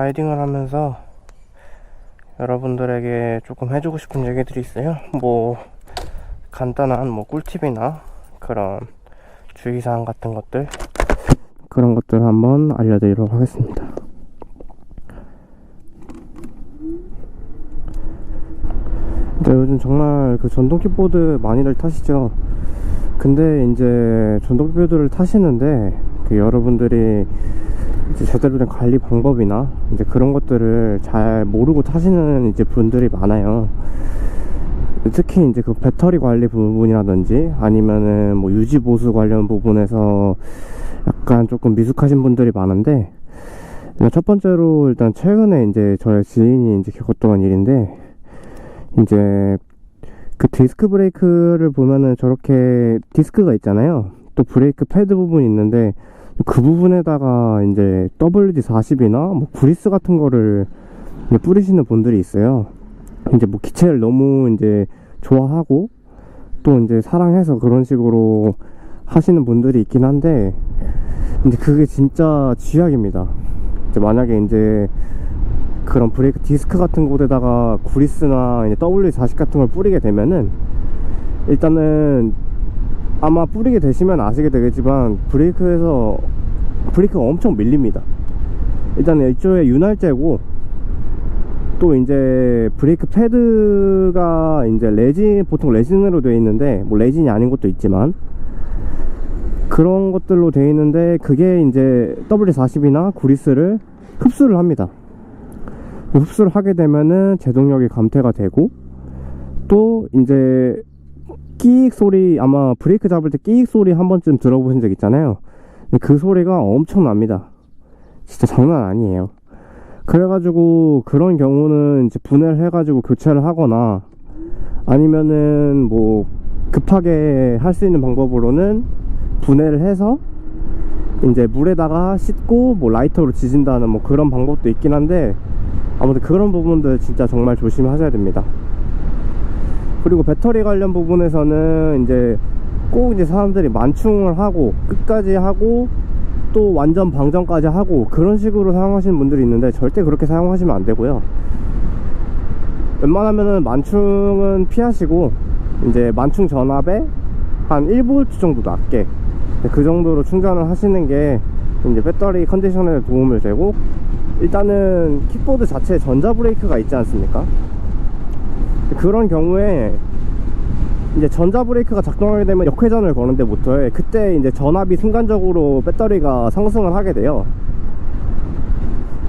라이딩을 하면서 여러분들에게 조금 해주고 싶은 얘기들이 있어요. 뭐 간단한 뭐 꿀팁이나 그런 주의사항 같은 것들, 그런 것들을 한번 알려드리도록 하겠습니다. 네, 요즘 정말 그 전동 킥보드 많이들 타시죠. 근데 이제 전동 킥보드를 타시는데 그 여러분들이 이제 제대로 된 관리 방법이나 이제 그런 것들을 잘 모르고 타시는 이제 분들이 많아요. 특히 이제 그 배터리 관리 부분이라든지 아니면은 뭐 유지 보수 관련 부분에서 약간 조금 미숙하신 분들이 많은데, 첫 번째로 일단 최근에 이제 저의 지인이 이제 겪었던 일인데, 이제 그 디스크 브레이크를 보면은 저렇게 디스크가 있잖아요. 또 브레이크 패드 부분이 있는데 그 부분에다가 이제 WD-40이나 뭐 구리스 같은 거를 뿌리시는 분들이 있어요. 이제 뭐 기체를 너무 이제 좋아하고 또 이제 사랑해서 그런 식으로 하시는 분들이 있긴 한데, 이제 그게 진짜 쥐약입니다. 이제 만약에 이제 그런 브레이크 디스크 같은 곳에다가 구리스나 이제 WD-40 같은 걸 뿌리게 되면은, 일단은 아마 뿌리게 되시면 아시게 되겠지만 브레이크가 엄청 밀립니다. 일단은 이쪽에 윤활제고, 또 이제 브레이크 패드가 이제 보통 레진으로 되어 있는데, 뭐 레진이 아닌 것도 있지만 그런 것들로 되어 있는데, 그게 이제 WD-40이나 구리스를 흡수를 합니다. 흡수를 하게 되면은 제동력이 감퇴가 되고, 또 이제 끼익 소리, 아마 브레이크 잡을 때 끼익 소리 한 번쯤 들어보신 적 있잖아요. 그 소리가 엄청납니다. 진짜 장난 아니에요. 그래가지고 그런 경우는 이제 분해를 해가지고 교체를 하거나, 아니면은 뭐 급하게 할 수 있는 방법으로는 분해를 해서 이제 물에다가 씻고 뭐 라이터로 지진다는 뭐 그런 방법도 있긴 한데, 아무튼 그런 부분들 진짜 정말 조심하셔야 됩니다. 그리고 배터리 관련 부분에서는 이제 꼭 이제 사람들이 만충을 하고 끝까지 하고 또 완전 방전까지 하고 그런 식으로 사용하시는 분들이 있는데, 절대 그렇게 사용하시면 안 되고요. 웬만하면은 만충은 피하시고, 이제 만충 전압에 한 1V 정도 낮게 그 정도로 충전을 하시는 게 이제 배터리 컨디션에 도움을 되고, 일단은 킥보드 자체에 전자 브레이크가 있지 않습니까? 그런 경우에 이제 전자 브레이크가 작동하게 되면 역회전을 거는 데부터 그때 이제 전압이 순간적으로 배터리가 상승을 하게 돼요.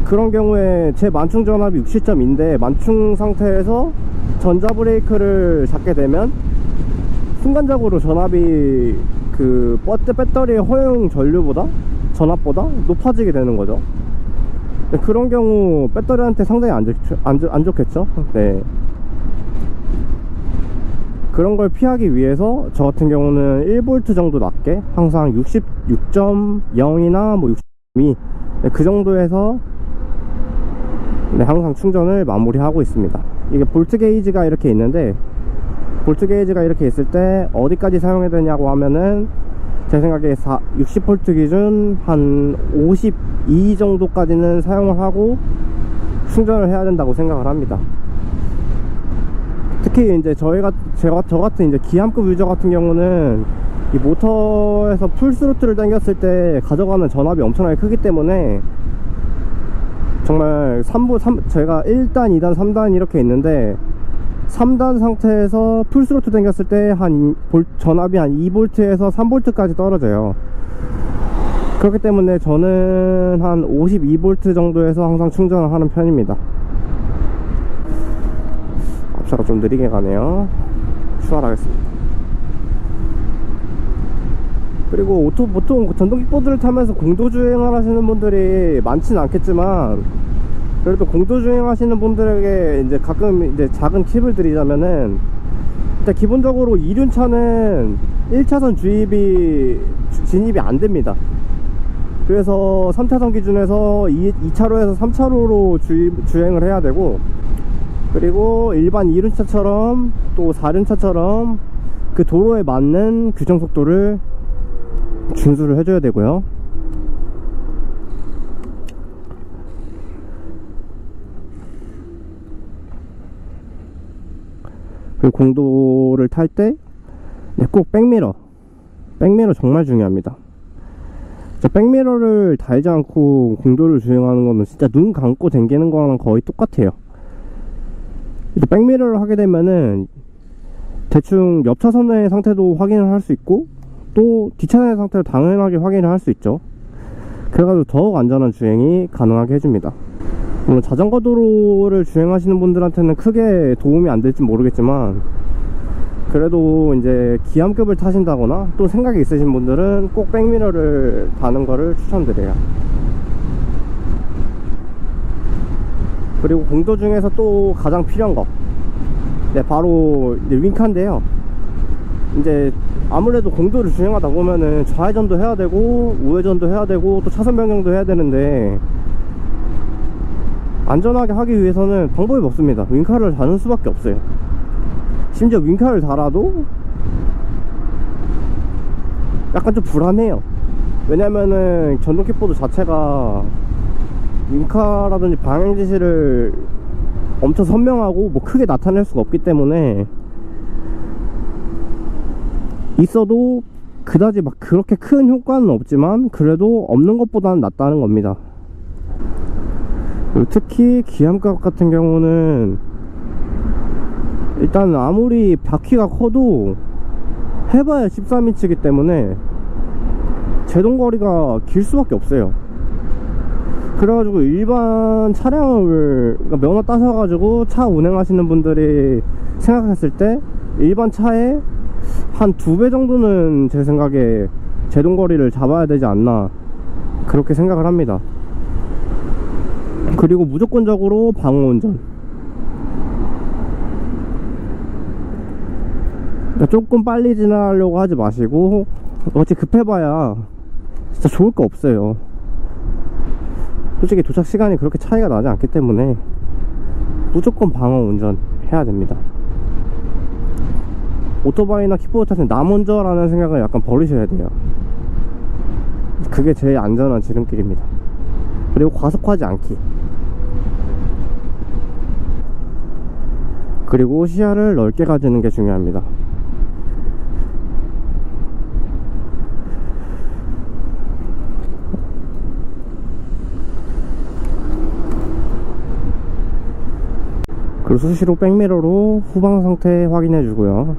그런 경우에 제 만충 전압이 60점인데 만충 상태에서 전자 브레이크를 잡게 되면 순간적으로 전압이 그 배터리의 허용 전류보다, 전압보다 높아지게 되는 거죠. 그런 경우 배터리한테 상당히 안 좋겠죠. 네. 그런 걸 피하기 위해서 저 같은 경우는 1V 정도 낮게 항상 66.0이나 뭐 62, 네, 그 정도에서 네, 항상 충전을 마무리하고 있습니다. 이게 볼트 게이지가 이렇게 있는데, 볼트 게이지가 이렇게 있을 때 어디까지 사용해야 되냐고 하면은, 제 생각에 60V 기준 한 52 정도까지는 사용을 하고 충전을 해야 된다고 생각을 합니다. 특히 이제 저 같은 이제 기암급 유저 같은 경우는 이 모터에서 풀스로틀을 당겼을 때 가져가는 전압이 엄청나게 크기 때문에, 정말 제가 1단, 2단, 3단 이렇게 있는데, 3단 상태에서 풀스로틀 당겼을 때 전압이 한 2V에서 3V까지 떨어져요. 그렇기 때문에 저는 한 52V 정도에서 항상 충전을 하는 편입니다. 앞차가 좀 느리게 가네요. 출발하겠습니다. 그리고 보통 전동 킥보드를 타면서 공도주행을 하시는 분들이 많지는 않겠지만, 그래도 공도주행 하시는 분들에게 이제 가끔 이제 작은 팁을 드리자면은, 일단 기본적으로 이륜차는 1차선 진입이 안 됩니다. 그래서 3차선 기준에서 2차로에서 3차로로 주행을 해야 되고, 그리고 일반 2륜차처럼 또 4륜차처럼 그 도로에 맞는 규정 속도를 준수를 해줘야 되고요. 그리고 공도를 탈 때 꼭 백미러 정말 중요합니다. 백미러를 달지 않고 공도를 주행하는 거는 진짜 눈 감고 댕기는 거랑 거의 똑같아요. 백미러를 하게 되면은 대충 옆 차선의 상태도 확인을 할 수 있고 또 뒷차선의 상태도 당연하게 확인을 할 수 있죠. 그래가지고 더욱 안전한 주행이 가능하게 해줍니다. 물론 자전거 도로를 주행하시는 분들한테는 크게 도움이 안 될지 모르겠지만, 그래도 이제 기암급을 타신다거나 또 생각이 있으신 분들은 꼭 백미러를 다는 거를 추천드려요. 그리고 공도 중에서 또 가장 필요한 거, 바로 이제 윙카인데요. 이제 아무래도 공도를 주행하다 보면은 좌회전도 해야 되고 우회전도 해야 되고 또 차선 변경도 해야 되는데, 안전하게 하기 위해서는 방법이 없습니다. 윙카를 다는 수밖에 없어요. 심지어 윙카를 달아도 약간 좀 불안해요. 왜냐면은 전동 킥보드 자체가 윙카라든지 방향 지시를 엄청 선명하고 뭐 크게 나타낼 수가 없기 때문에, 있어도 그다지 막 그렇게 큰 효과는 없지만 그래도 없는 것보다는 낫다는 겁니다. 그리고 특히 기암급 같은 경우는 일단 아무리 바퀴가 커도 해봐야 13인치이기 때문에 제동거리가 길 수밖에 없어요. 그래가지고 일반 차량을, 그러니까 면허 따셔가지고 차 운행하시는 분들이 생각했을 때 일반 차에 한 2배 정도는 제 생각에 제동거리를 잡아야 되지 않나, 그렇게 생각을 합니다. 그리고 무조건적으로 방어운전, 그러니까 조금 빨리 지나가려고 하지 마시고, 어찌 급해봐야 진짜 좋을 거 없어요. 솔직히 도착 시간이 그렇게 차이가 나지 않기 때문에 무조건 방어운전 해야 됩니다. 오토바이나 킥보드 타실 때 나 먼저라는 생각을 약간 버리셔야 돼요. 그게 제일 안전한 지름길입니다. 그리고 과속하지 않기, 그리고 시야를 넓게 가지는 게 중요합니다. 그리고 수시로 백미러로 후방 상태 확인해 주고요.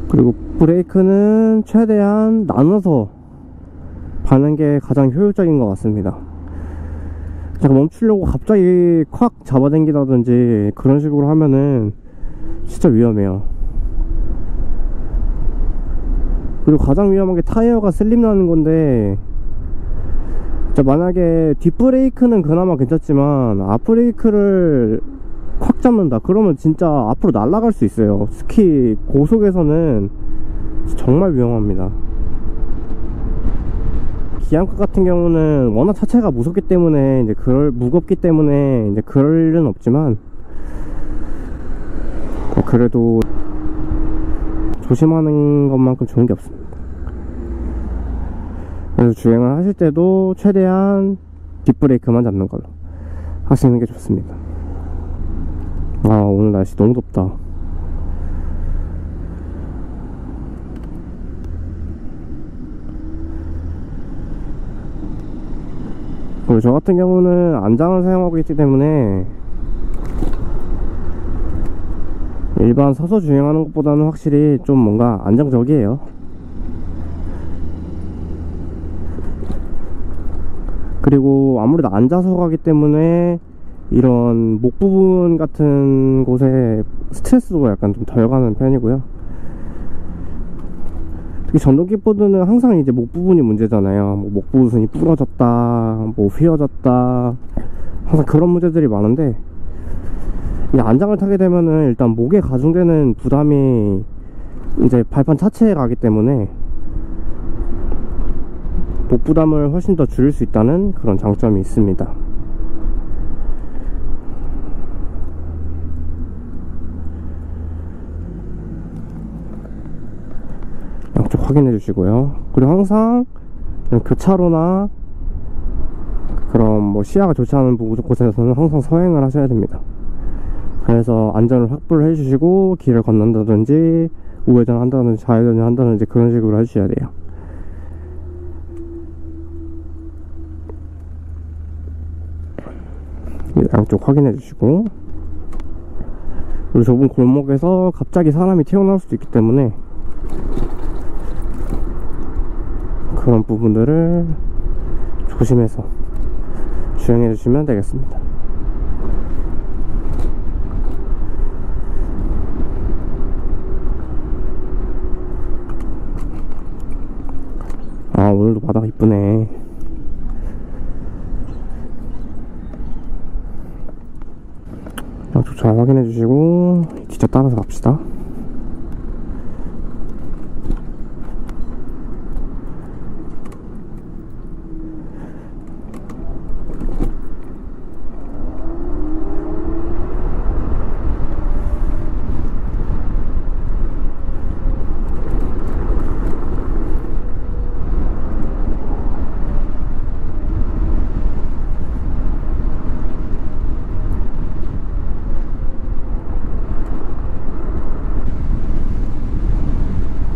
그리고 브레이크는 최대한 나눠서 바는 게 가장 효율적인 것 같습니다. 제가 멈추려고 갑자기 콱 잡아당기다든지 그런 식으로 하면은 진짜 위험해요. 그리고 가장 위험한 게 타이어가 슬립 나는 건데, 만약에 뒷브레이크는 그나마 괜찮지만 앞브레이크를 콱 잡는다 그러면 진짜 앞으로 날아갈 수 있어요. 특히 고속에서는 정말 위험합니다. 기암급 같은 경우는 워낙 차체가 무섭기 때문에 무겁기 때문에 그럴 일은 없지만, 그래도 조심하는 것만큼 좋은 게 없습니다. 그래서 주행을 하실 때도 최대한 뒷브레이크만 잡는 걸로 하시는 게 좋습니다. 오늘 날씨 너무 덥다. 그리고 저 같은 경우는 안장을 사용하고 있기 때문에 일반 서서 주행하는 것보다는 확실히 좀 뭔가 안정적이에요. 그리고 아무래도 앉아서 가기 때문에 이런 목 부분 같은 곳에 스트레스도 약간 좀 덜 가는 편이고요. 특히 전동 킥보드는 항상 이제 목 부분이 문제잖아요. 뭐 목 부분이 부러졌다, 뭐 휘어졌다, 항상 그런 문제들이 많은데, 이 안장을 타게 되면은 일단 목에 가중되는 부담이 이제 발판 자체에 가기 때문에 목 부담을 훨씬 더 줄일 수 있다는 그런 장점이 있습니다. 양쪽 확인해 주시고요. 그리고 항상 교차로나 그런 뭐 시야가 좋지 않은 곳에서는 항상 서행을 하셔야 됩니다. 그래서 안전을 확보를 해주시고 길을 건넌다든지 우회전 한다든지 좌회전을 한다든지 그런 식으로 해주셔야 돼요. 양쪽 확인해 주시고, 그리고 좁은 골목에서 갑자기 사람이 튀어나올 수도 있기 때문에 그런 부분들을 조심해서 주행해 주시면 되겠습니다. 아, 오늘도 바다가 이쁘네. 양쪽 잘 확인해 주시고 진짜 따라서 갑시다.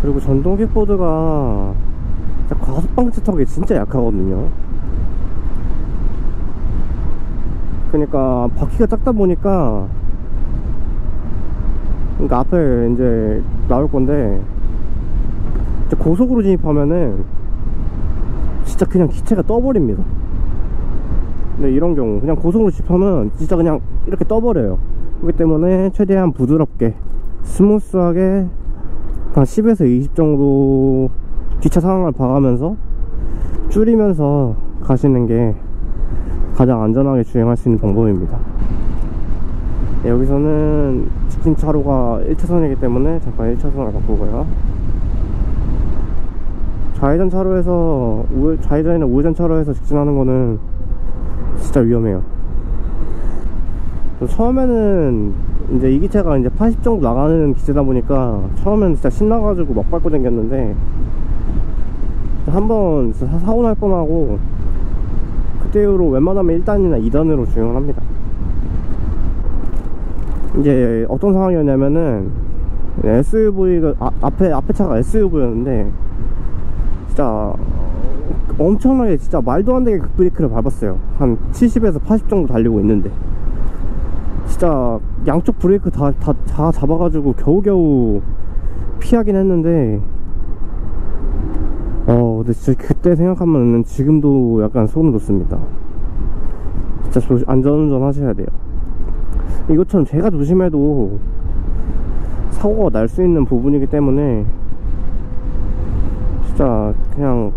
그리고 전동 킥보드가 과속방지 턱이 진짜 약하거든요. 그러니까 바퀴가 작다 보니까, 그러니까 앞에 이제 나올 건데 이제 고속으로 진입하면은 진짜 그냥 기체가 떠버립니다. 근데 이런 경우 그냥 고속으로 진입하면 진짜 그냥 이렇게 떠버려요. 그렇기 때문에 최대한 부드럽게 스무스하게 한 10에서 20 정도 뒷차 상황을 봐가면서 줄이면서 가시는 게 가장 안전하게 주행할 수 있는 방법입니다. 네, 여기서는 직진 차로가 1차선이기 때문에 잠깐 1차선을 바꾸고요. 좌회전 차로에서 좌회전이나 우회전 차로에서 직진하는 거는 진짜 위험해요. 처음에는 이제 이 기체가 이제 80 정도 나가는 기체다 보니까 처음에는 진짜 신나가지고 막 밟고 다녔는데 한번 사고 날 뻔하고 그때 이후로 웬만하면 1단이나 2단으로 주행을 합니다. 이제 어떤 상황이었냐면은 SUV가 앞에 차가 SUV였는데 진짜 엄청나게 진짜 말도 안 되게 급브레이크를 밟았어요. 한 70에서 80 정도 달리고 있는데 진짜 양쪽 브레이크 다 잡아가지고 겨우겨우 피하긴 했는데, 근데 진짜 그때 생각하면 지금도 약간 소름 돋습니다. 진짜 안전운전 하셔야 돼요. 이것처럼 제가 조심해도 사고가 날 수 있는 부분이기 때문에 진짜 그냥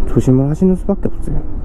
조심을 하시는 수밖에 없어요.